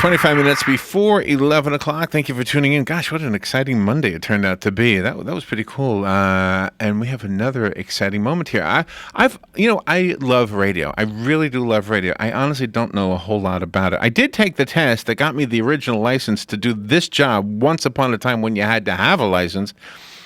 25 minutes before 11 o'clock. Thank you for tuning in. Gosh, what an exciting Monday it turned out to be. That was pretty cool. And we have another exciting moment here. I love radio. I really do love radio. I honestly don't know a whole lot about it. I did take the test that got me the original license to do this job once upon a time when you had to have a license.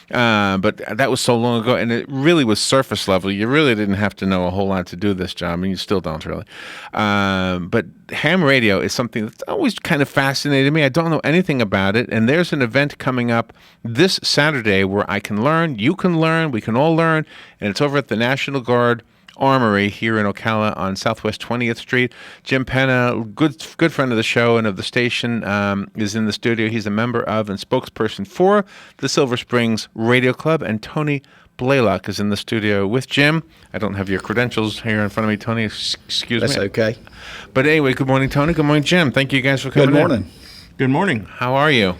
But that was so long ago, and it really was surface level. You really didn't have to know a whole lot to do this job, and you still don't really. But ham radio is something that's always kind of fascinated me. I don't know anything about it, and there's an event coming up this Saturday where I can learn, you can learn, we can all learn, and it's over at the National Guard Armory here in Ocala on Southwest 20th Street. Jim Penna, good friend of the show and of the station, is in the studio. He's a member of and spokesperson for the Silver Springs Radio Club, and Tony Blalock is in the studio with Jim. I don't have your credentials here in front of me, Tony. Excuse me. That's okay. But anyway, good morning, Tony. Good morning, Jim. Thank you guys for coming in. Good morning. Good morning. How are you?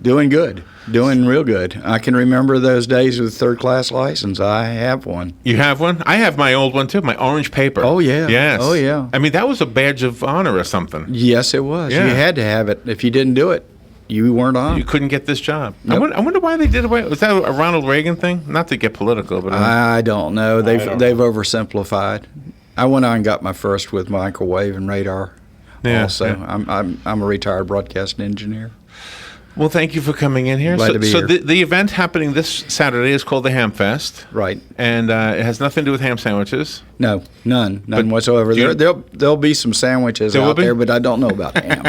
Doing good. Doing real good. I can remember those days with third-class license. I have one. You have one? I have my old one, too, my orange paper. Oh, yeah. Yes. Oh, yeah. I mean, that was a badge of honor or something. Yes, it was. Yeah. You had to have it. If you didn't do it, you weren't on. You couldn't get this job. Nope. I wonder why they did away. Was that a Ronald Reagan thing? Not to get political, but I don't know. They've don't know. oversimplified. I went on and got my first with microwave and radar. Yeah, also, yeah. I'm a retired broadcasting engineer. Well, thank you for coming in here. Glad to be here. The event happening this Saturday is called the Hamfest. Right. And it has nothing to do with ham sandwiches. No, none But whatsoever. do you- There'll be some sandwiches There will out be? there, but I don't know about ham.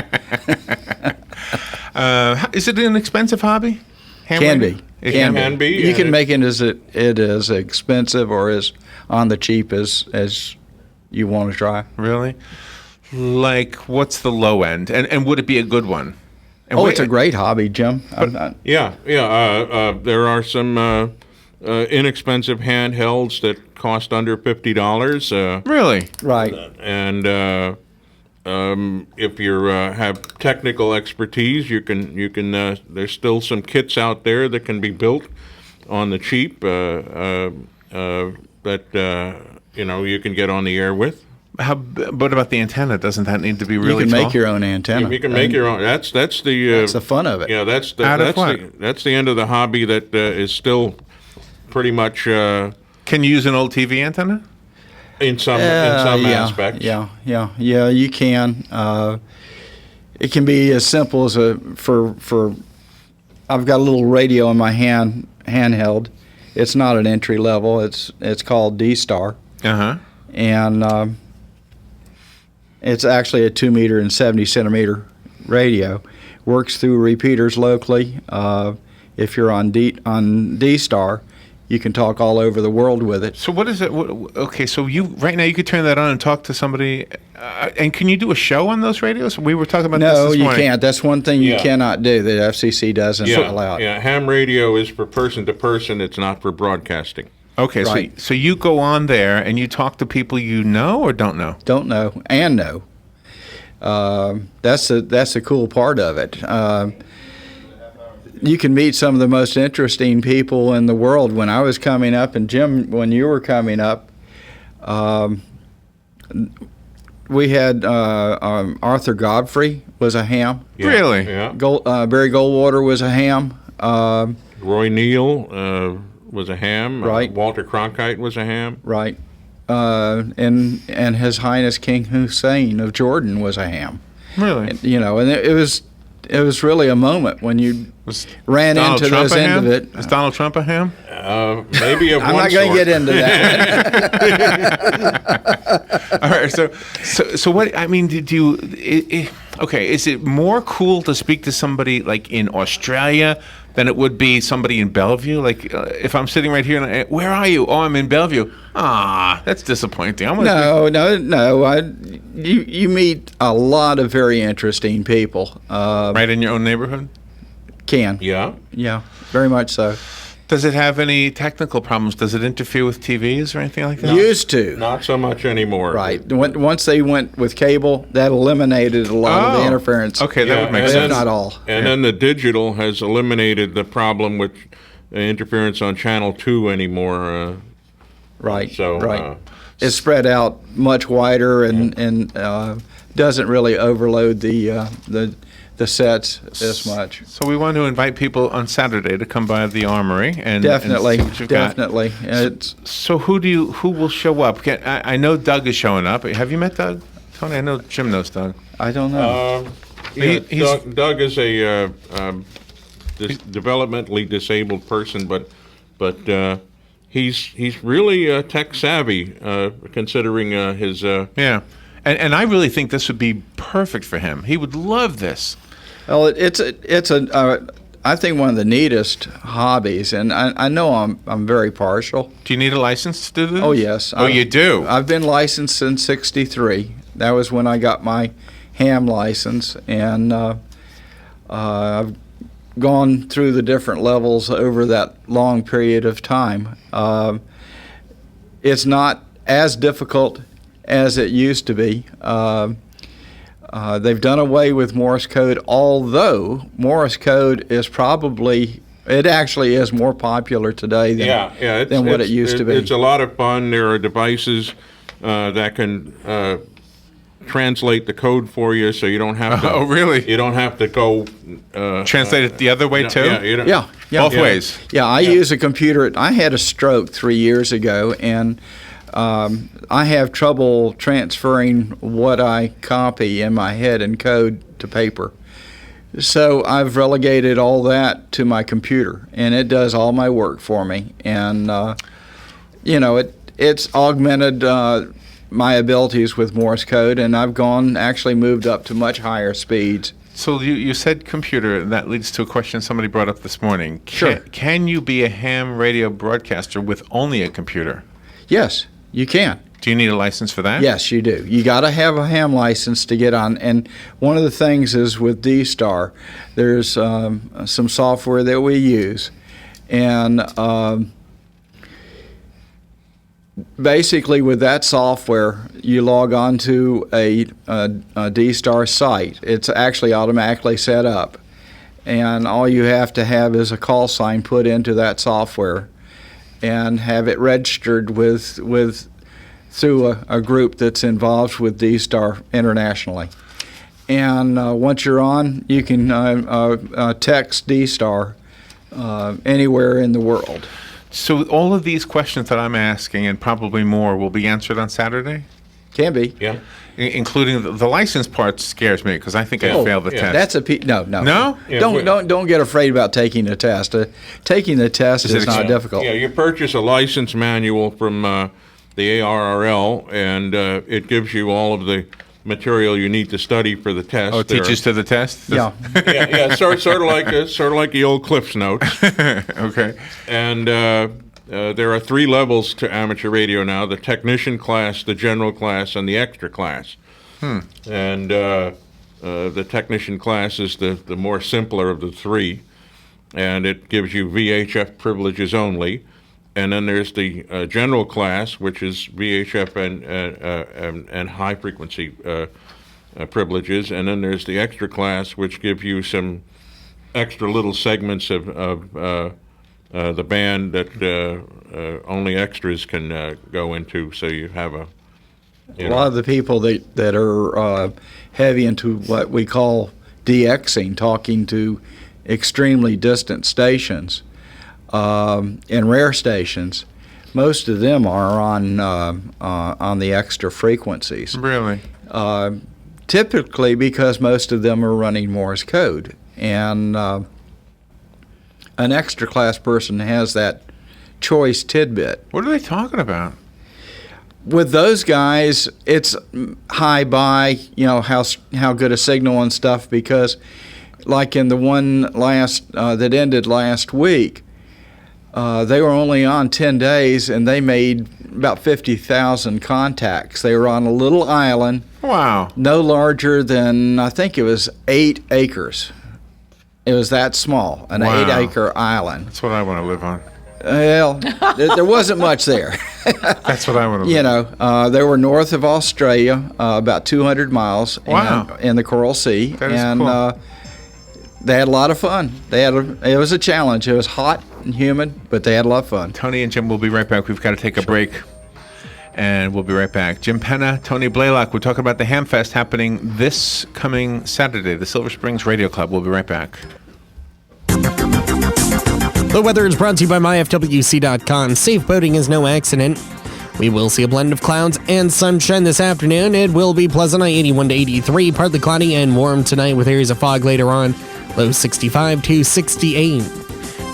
Is it an expensive hobby? Ham Can radio? be. It Can be. You and can it- make it as expensive or as on the cheap as you want to try. Really? Like, what's the low end? And would it be a good one? And Oh, wait- it's a great hobby, Jim. Yeah. There are some inexpensive handhelds that cost under $50. Really? Right. And if you have technical expertise, you can. There's still some kits out there that can be built on the cheap that you can get on the air with. What about the antenna? Doesn't that need to be You really can tall? make your own antenna. You can make your own. That's the That's the fun of it. yeah. That's Out of that's the end of the hobby that is still pretty much Can you use an old TV antenna? in some yeah, aspects. Yeah. You can. It can be as simple as for. I've got a little radio in my handheld. It's not an entry level. It's called D-Star, Uh-huh. and it's actually a 2 meter and 70 centimeter radio. Works through repeaters locally. If you're on D-Star, you can talk all over the world with it. So what is it? Okay, so right now you could turn that on and talk to somebody. And can you do a show on those radios? We were talking about No, this you morning. can't. That's one thing you Yeah. cannot do. The FCC doesn't allow it. Yeah, ham radio is for person to person. It's not for broadcasting. Okay, Right. so you go on there and you talk to people you know or don't know? Don't know and know. That's the cool part of it. You can meet some of the most interesting people in the world. When I was coming up, and Jim, when you were coming up, we had Arthur Godfrey was a ham. Yeah, Really? Yeah. Barry Goldwater was a ham. Roy Neal was a ham. Right. Walter Cronkite was a ham. Right. And His Highness King Hussein of Jordan was a ham. Really? And it was really a moment when you Was ran Donald into Trump those a end ham? of it. Is Donald Trump a ham? Maybe of I'm one not going to sort. get into that. All right. So what? I mean, did you? Okay. Is it more cool to speak to somebody like in Australia than it would be somebody in Bellevue? Like, if I'm sitting right here and where are you? Oh, I'm in Bellevue. Ah, that's disappointing. I'm gonna No. You meet a lot of very interesting people. right in your own neighborhood. Yeah. Yeah, very much so. Does it have any technical problems? Does it interfere with TVs or anything like that? Used to. Not so much anymore. Right. Once they went with cable, that eliminated a lot of the interference. Okay, that Yeah, would make and sense. If not all. And then the digital has eliminated the problem with interference on channel 2 anymore. Right. So, right. It's spread out much wider and doesn't really overload the sets as much. So we want to invite people on Saturday to come by the Armory and Definitely, and see what you've got. definitely. It's So who will show up? I know Doug is showing up. Have you met Doug? Tony, I know Jim knows Doug. I don't know. Doug is a developmentally disabled person, but he's really tech savvy, considering his. Yeah, and I really think this would be perfect for him. He would love this. Well, I think one of the neatest hobbies, and I know I'm very partial. Do you need a license to do this? Oh yes. You do. I've been licensed since '63. That was when I got my ham license, and I've gone through the different levels over that long period of time. It's not as difficult as it used to be. They've done away with Morse code, although Morse code is actually is more popular today than what it used to be. It's a lot of fun. There are devices that can translate the code for you, so you don't have to. Oh, really? You don't have to go translate it the other way too. Yeah. Both ways. Yeah, I use a computer. I had a stroke 3 years ago, and I have trouble transferring what I copy in my head and code to paper. So I've relegated all that to my computer, and it does all my work for me. And it's augmented my abilities with Morse code, and I've actually moved up to much higher speeds. So you said computer, and that leads to a question somebody brought up this morning. Sure. Can you be a ham radio broadcaster with only a computer? Yes, you can. Do you need a license for that? Yes, you do. You got to have a ham license to get on. And one of the things is with D-Star, there's some software that we use, and basically with that software, you log on to a D-Star site. It's actually automatically set up, and all you have to have is a call sign put into that software, and have it registered through a group that's involved with D-Star internationally. And once you're on, you can text D-Star anywhere in the world. So all of these questions that I'm asking, and probably more, will be answered on Saturday? Can be. Yeah. Including the license part scares me, because I think I failed the test. That's no. No? Yeah, Don't get afraid about taking the test. Taking the test is not difficult. Yeah, you purchase a license manual from the ARRL, and it gives you all of the material you need to study for the test. Oh, it teaches to the test? Yeah. yeah, sort of like the old Cliff's Notes. Okay. And there are 3 levels to amateur radio now: the technician class, the general class, and the extra class. And the technician class is the more simpler of the 3, and it gives you VHF privileges only. And then there's the general class, which is VHF and high frequency privileges. And then there's the extra class, which give you some extra little segments of the band that only extras can go into. So you have a lot of the people that are heavy into what we call DXing, talking to extremely distant stations. And rare stations, most of them are on the extra frequencies. Really? Typically because most of them are running Morse code, and an extra class person has that choice tidbit. What are they talking about? With those guys, it's high by, how good a signal and stuff, because like in the one that ended last week, they were only on 10 days, and they made about 50,000 contacts. They were on a little island. Wow. No larger than, I think it was 8 acres. It was that small, an 8-acre island. That's what I want to live on. Well, there wasn't much there. That's what I want to live they were north of Australia, about 200 miles in the Coral Sea. That is cool. They had a lot of fun. It was a challenge. It was hot and humid, but they had a lot of fun. Tony and Jim will be right back. We've got to take a break. and we'll be right back. Jim Penna, Tony Blalock. We're talking about the Hamfest happening this coming Saturday, the Silver Springs Radio Club. We'll be right back. The weather is brought to you by myfwc.com. Safe boating is no accident. We will see a blend of clouds and sunshine this afternoon. It will be pleasant, 81 to 83, partly cloudy and warm tonight with areas of fog later on, low 65 to 68.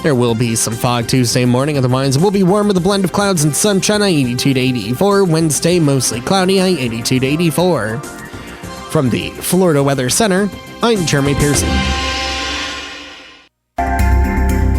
There will be some fog Tuesday morning, otherwise it will be warm with a blend of clouds and sunshine, 82 to 84. Wednesday, mostly cloudy, 82 to 84. From the Florida Weather Center, I'm Jeremy Pearson.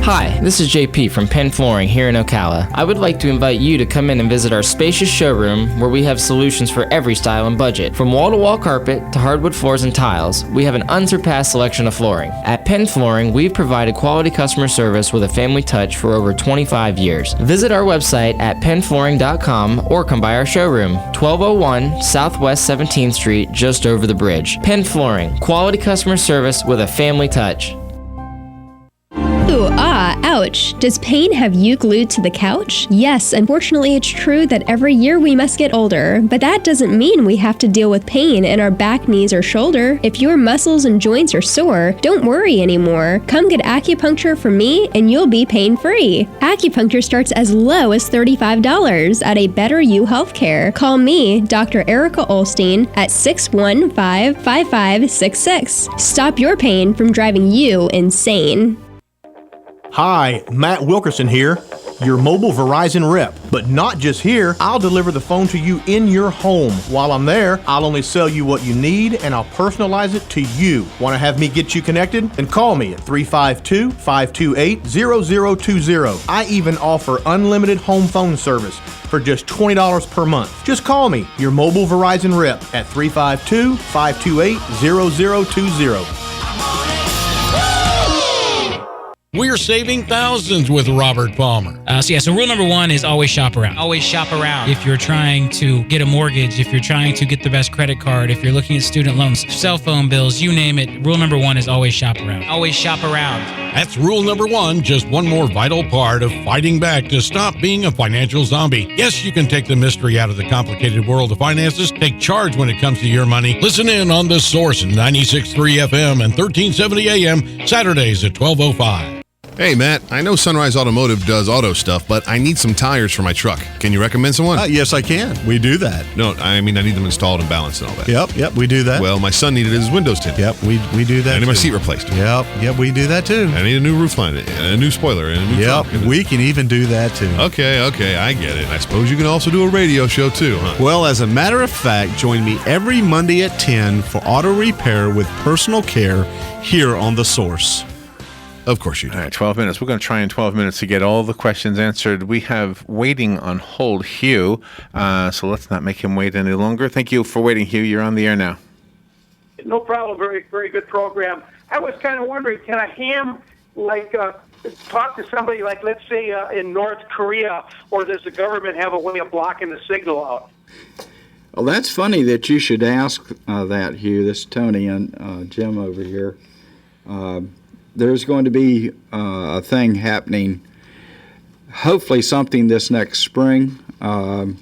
Hi, this is JP from Penn Flooring here in Ocala. I would like to invite you to come in and visit our spacious showroom where we have solutions for every style and budget. From wall-to-wall carpet to hardwood floors and tiles, we have an unsurpassed selection of flooring. At Penn Flooring, we've provided quality customer service with a family touch for over 25 years. Visit our website at pennflooring.com or come by our showroom, 1201 Southwest 17th Street, just over the bridge. Penn Flooring, quality customer service with a family touch. Ooh, ouch. Does pain have you glued to the couch? Yes, unfortunately it's true that every year we must get older, but that doesn't mean we have to deal with pain in our back, knees, or shoulder. If your muscles and joints are sore, don't worry anymore. Come get acupuncture from me and you'll be pain-free. Acupuncture starts as low as $35 at a Better You Healthcare. Call me, Dr. Erica Olstein, at 615-5566. Stop your pain from driving you insane. Hi, Matt Wilkerson here, your mobile Verizon rep. But not just here, I'll deliver the phone to you in your home. While I'm there, I'll only sell you what you need and I'll personalize it to you. Want to have me get you connected? Then call me at 352-528-0020. I even offer unlimited home phone service for just $20 per month. Just call me, your mobile Verizon rep, at 352-528-0020. We're saving thousands with Robert Palmer. So rule number one is always shop around. Always shop around. If you're trying to get a mortgage, if you're trying to get the best credit card, if you're looking at student loans, cell phone bills, you name it, rule number one is always shop around. Always shop around. That's rule number one, just one more vital part of fighting back to stop being a financial zombie. Yes, you can take the mystery out of the complicated world of finances. Take charge when it comes to your money. Listen in on The Source, 96.3 FM and 1370 AM, Saturdays at 12:05. Hey, Matt, I know Sunrise Automotive does auto stuff, but I need some tires for my truck. Can you recommend someone? Yes, I can. We do that. No, I mean, I need them installed and balanced and all that. Yep, we do that. Well, my son needed his windows tinted. Yep, we do that. I need my seat replaced. Yep, we do that too. I need a new roof line, and a new spoiler, and a new trunk. We can even do that too. Okay, I get it. I suppose you can also do a radio show too, huh? Well, as a matter of fact, join me every Monday at 10 for auto repair with personal care here on The Source. Of course you do. All right, 12 minutes. We're going to try in 12 minutes to get all the questions answered. We have waiting on hold Hugh, so let's not make him wait any longer. Thank you for waiting, Hugh. You're on the air now. No problem. Very, very good program. I was kind of wondering, can a ham, talk to somebody, like, let's say, in North Korea, or does the government have a way of blocking the signal out? Well, that's funny that you should ask that, Hugh. This is Tony and Jim over here. There's going to be a thing happening, hopefully something this next spring, or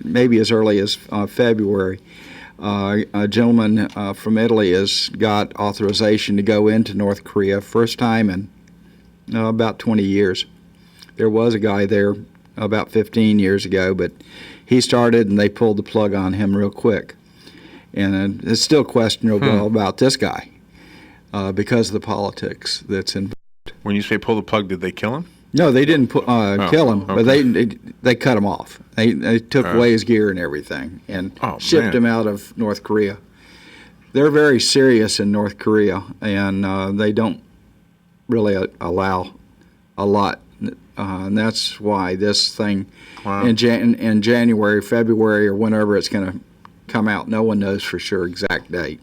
maybe as early as February. A gentleman from Italy has got authorization to go into North Korea, first time in about 20 years. There was a guy there about 15 years ago, but he started and they pulled the plug on him real quick. And it's still questionable about this guy. Because of the politics that's involved. When you say pull the plug, did they kill him? No, they didn't kill him, but they cut him off. They took away his gear and everything and shipped him out of North Korea. They're very serious in North Korea, and they don't really allow a lot. And that's why this thing in January, February, or whenever it's going to come out, no one knows for sure exact date.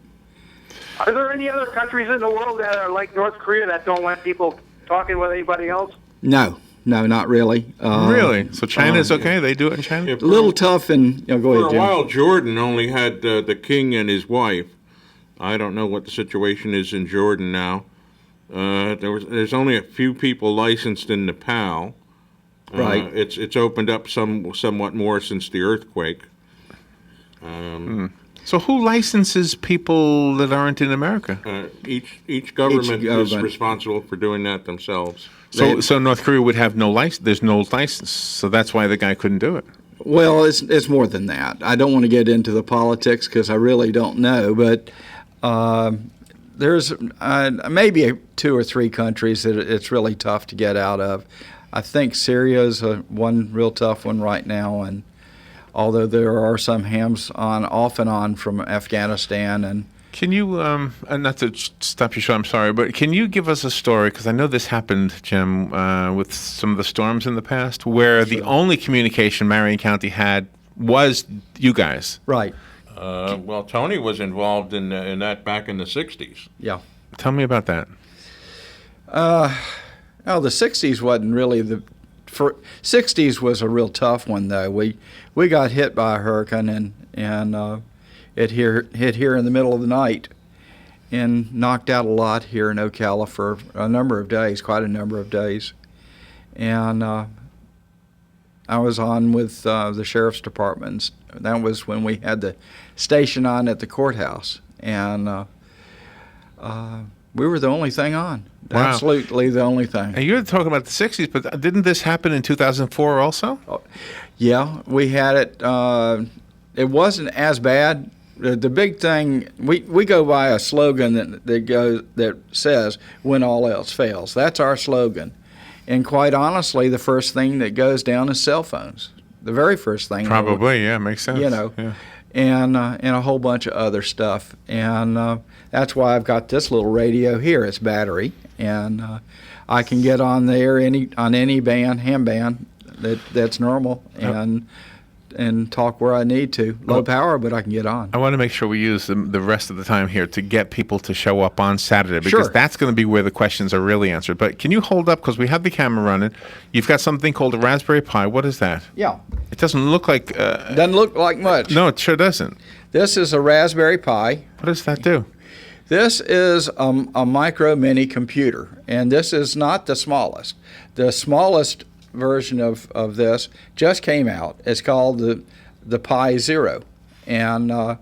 Are there any other countries in the world that are like North Korea that don't want people talking with anybody else? No, not really. Really? So China's okay? They do it in China? A little tough. And go ahead, For a Jim. while, Jordan only had the king and his wife. I don't know what the situation is in Jordan now. There's only a few people licensed in Nepal. Right. It's opened up somewhat more since the earthquake. So who licenses people that aren't in America? Each government is responsible for doing that themselves. So North Korea would have no license. There's no license, so that's why the guy couldn't do it. Well, it's more than that. I don't want to get into the politics because I really don't know, but there's maybe 2 or 3 countries that it's really tough to get out of. I think Syria is one real tough one right now, and although there are some hams off and on from Afghanistan. And can you, not to stop you, Sean, I'm sorry, but can you give us a story, because I know this happened, Jim, with some of the storms in the past, where the only communication Marion County had was you guys. Right. Well, Tony was involved in that back in the 60s. Yeah. Tell me about that. The 60s wasn't really 60s was a real tough one, though. We got hit by a hurricane, and it hit here in the middle of the night and knocked out a lot here in Ocala for a number of days, quite a number of days. And I was on with the sheriff's department. That was when we had the station on at the courthouse, and we were the only thing on. Wow. Absolutely the only thing. And you're talking about the 60s, but didn't this happen in 2004 also? Yeah, we had it. It wasn't as bad. The big thing, we go by a slogan that says, "When all else fails." That's our slogan. And quite honestly, the first thing that goes down is cell phones. The very first thing. Probably, yeah, makes sense. Yeah. And a whole bunch of other stuff. And that's why I've got this little radio here. It's battery, and I can get on there on any band, ham band that's normal, and talk where I need to. Low power, but I can get on. I want to make sure we use the rest of the time here to get people to show up on Saturday, because that's going to be where the questions are really answered. But can you hold up, because we have the camera running. You've got something called a Raspberry Pi. What is that? Yeah. It doesn't look like... doesn't look like much. No, it sure doesn't. This is a Raspberry Pi. What does that do? This is a micro mini computer, and this is not the smallest. The smallest version of this just came out. It's called the Pi Zero, and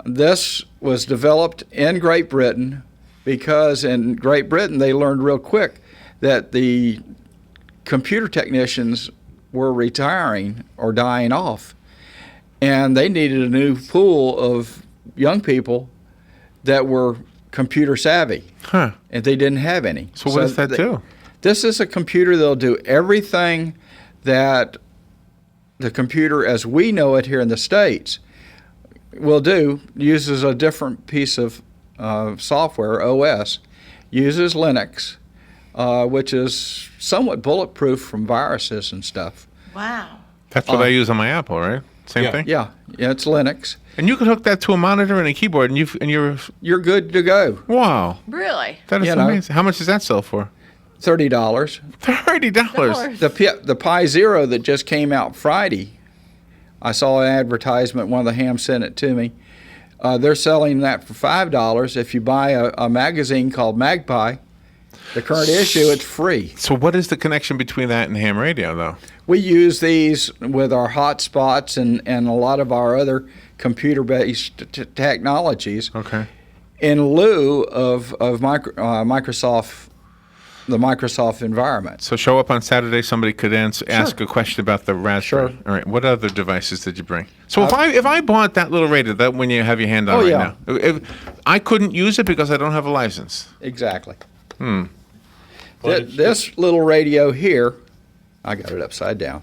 this was developed in Great Britain because in Great Britain they learned real quick that the computer technicians were retiring or dying off, and they needed a new pool of young people that were computer savvy, and they didn't have any. So what does that do? This is a computer that'll do everything that the computer as we know it here in the States will do. Uses a different piece of software, OS, uses Linux, which is somewhat bulletproof from viruses and stuff. Wow. That's what I use on my Apple, right? Same thing? Yeah, it's Linux. And you can hook that to a monitor and a keyboard, and you're good to go. Wow. Really? That is amazing. How much does that sell for? $30. $30. The Pi Zero that just came out Friday, I saw an advertisement. One of the hams sent it to me. They're selling that for $5. If you buy a magazine called Magpie, the current issue, it's free. So what is the connection between that and ham radio, though? We use these with our hotspots and a lot of our other computer-based technologies. Okay. In lieu of Microsoft. The Microsoft environment. So show up on Saturday. Somebody could ask a question about the Raspberry. Sure. All right. What other devices did you bring? So if I bought that little radio, that one you have your hand on now, I couldn't use it because I don't have a license. Exactly. This little radio here, I got it upside down.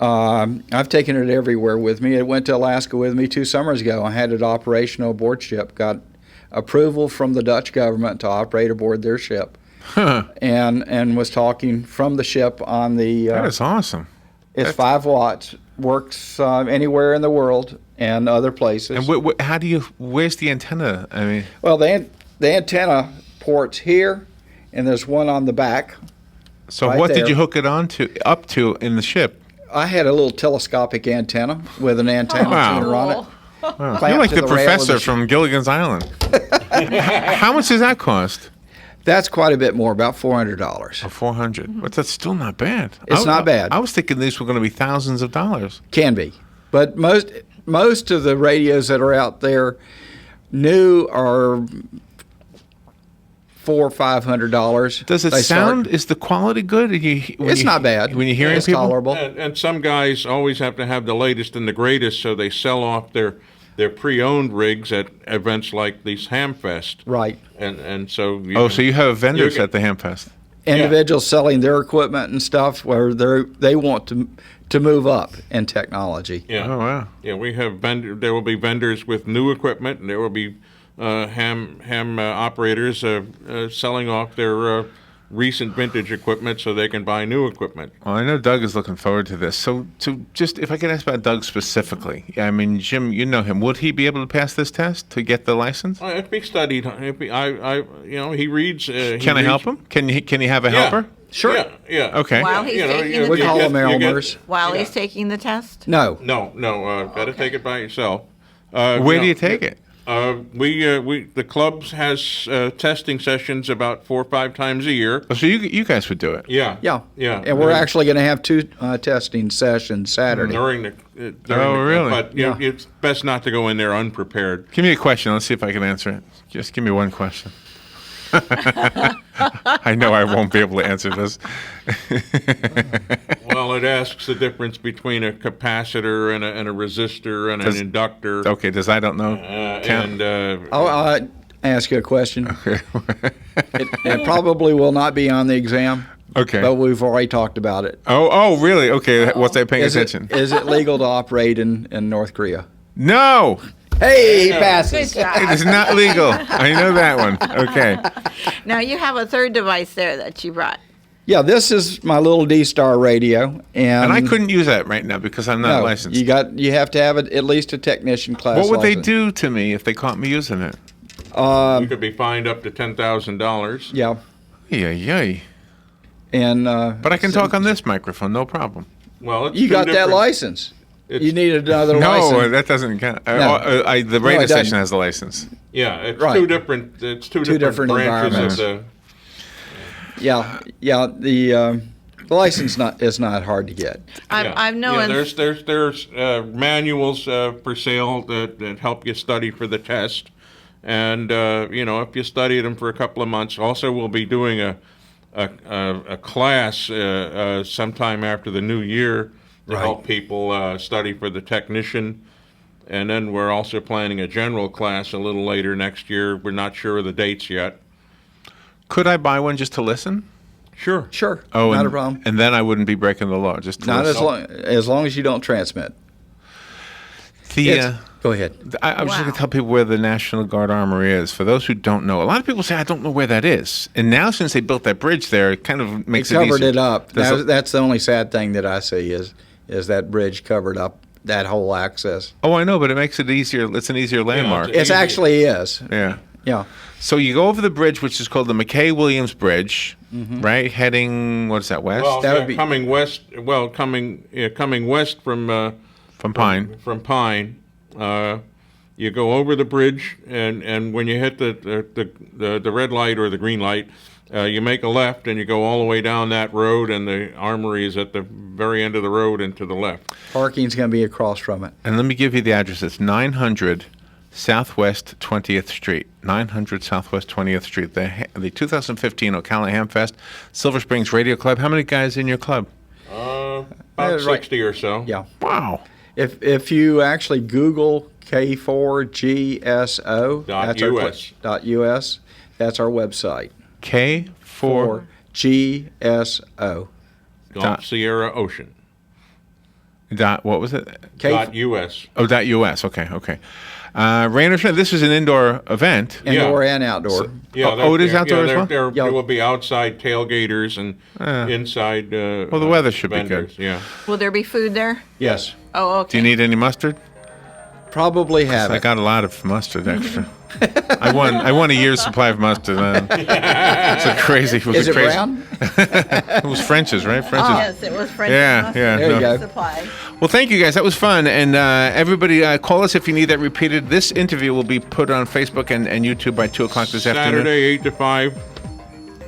I've taken it everywhere with me. It went to Alaska with me 2 summers ago. I had it operational aboard ship. Got approval from the Dutch government to operate aboard their ship. And was talking from the ship on the... that is awesome. It's 5 watts, works anywhere in the world and other places. And where's the antenna? I mean... Well, the antenna port's here, and there's one on the back. So what did you hook it up to in the ship? I had a little telescopic antenna with an antenna tuner on it. Wow. You're like the professor from Gilligan's Island. How much does that cost? That's quite a bit more, about $400. Or 400. But that's still not bad. It's not bad. I was thinking these were going to be thousands of dollars. Can be. But most of the radios that are out there new are $400 or $500. Does it sound? Is the quality good? It's not bad. When you're hearing it's people, tolerable. And some guys always have to have the latest and the greatest, so they sell off their pre-owned rigs at events like these Hamfest. Right. And so. So you have vendors at the Hamfest. Individuals selling their equipment and stuff where they want to move up in technology. Yeah. Oh wow. Yeah, we have there will be vendors with new equipment, and there will be ham operators selling off their recent vintage equipment so they can buy new equipment. Well, I know Doug is looking forward to this. So just if I could ask about Doug specifically, I mean, Jim, you know him. Would he be able to pass this test to get the license? If he studied, he reads. Can I help him? Can he have a helper? Sure. Yeah. Okay. While he's taking the we call them test. Elmers. While he's taking the test? No. Got to take it by yourself. Where do you take it? The clubs has testing sessions about 4 or 5 times a year. Oh, so you guys would do it? Yeah. And we're actually going to have 2 testing sessions Saturday. Really? But it's best not to go in there unprepared. Give me a question. Let's see if I can answer it. Just give me one question. I know I won't be able to answer this. Well, it asks the difference between a capacitor and a resistor and an inductor. Okay, I don't know. I'll ask you a question. Okay. it probably will not be on the exam. Okay. But we've already talked about it. Oh, really? Okay. What's that paying attention? Is it legal to operate in North Korea? No. Hey, he passes. It is not legal. I know that one. Okay. Now you have a third device there that you brought. Yeah, this is my little D-Star radio, and I couldn't use that right now because I'm not licensed. You have to have at least a technician class. What would license. they do to me if they caught me using it? You could be fined up to $10,000. Yeah. Yay. And but I can talk on this microphone, no problem. Well, you got that license. You need another license. No, that doesn't count. The radio station has the license. Yeah, it's right. two different. It's two different branches of the. The license is not hard to get. I've known. Yeah, there's manuals for sale that help you study for the test, and if you study them for a couple of months. Also, we'll be doing a class sometime after the new year to help people study for the technician. And then we're also planning a general class a little later next year. We're not sure of the dates yet. Could I buy one just to listen? Sure. Oh, not a problem. And then I wouldn't be breaking the law. Just to not listen. as long as you don't transmit. Go ahead. I was just going to tell people where the National Guard Armory is. For those who don't know, a lot of people say, I don't know where that is. And now since they built that bridge there, it kind of makes it easier. Covered it up. That's the only sad thing that I see is that bridge covered up that whole access. Oh, I know, but it makes it easier. It's an easier landmark. It actually is. Yeah. So you go over the bridge, which is called the McKay-Williams Bridge, right? Heading, what is that, west? Well, that would be coming west. Well, coming west from Pine. From Pine, you go over the bridge, and when you hit the red light or the green light, you make a left, and you go all the way down that road, and the armory is at the very end of the road and to the left. Parking's going to be across from it. And let me give you the address. It's 900 Southwest 20th Street. 900 Southwest 20th Street. The 2015 Ocala Hamfest, Silver Springs Radio Club. How many guys in your club? About 60 or so. Yeah. Wow. If you actually Google K4GSO, .us. That's our website. K4GSO. Sierra Ocean. What was it? .us. Oh, .us. Okay. Rain or shine, this is an indoor event. Indoor and outdoor. It is outdoor as well? There will be outside tailgaters and inside well, the weather should vendors. be good. Yeah. Will there be food there? Yes. Oh, okay. Do you need any mustard? Probably have it. I got a lot of mustard extra. I won a year's supply of mustard. It's crazy. Is it brown? It was French's, right? French's. Yes, it was French's. Yeah. There you go. Supply. Well, thank you guys. That was fun. And everybody, call us if you need that repeated. This interview will be put on Facebook and YouTube by 2 o'clock this afternoon. Saturday, 8 to 5.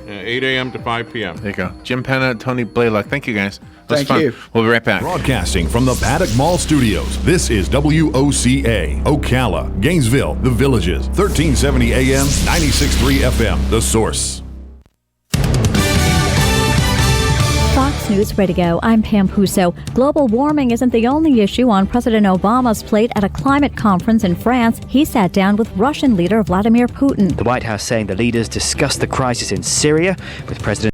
8 a.m. to 5 p.m. There you go. Jim Penna, Tony Blalock. Thank you, guys. That was Thank fun. you. We'll be right back. Broadcasting from the Paddock Mall Studios, this is WOCA, Ocala, Gainesville, The Villages, 1370 AM, 96.3 FM, The Source. Fox News Radio, I'm Pam Puso. Global warming isn't the only issue on President Obama's plate at a climate conference in France. He sat down with Russian leader Vladimir Putin. The White House saying the leaders discussed the crisis in Syria with President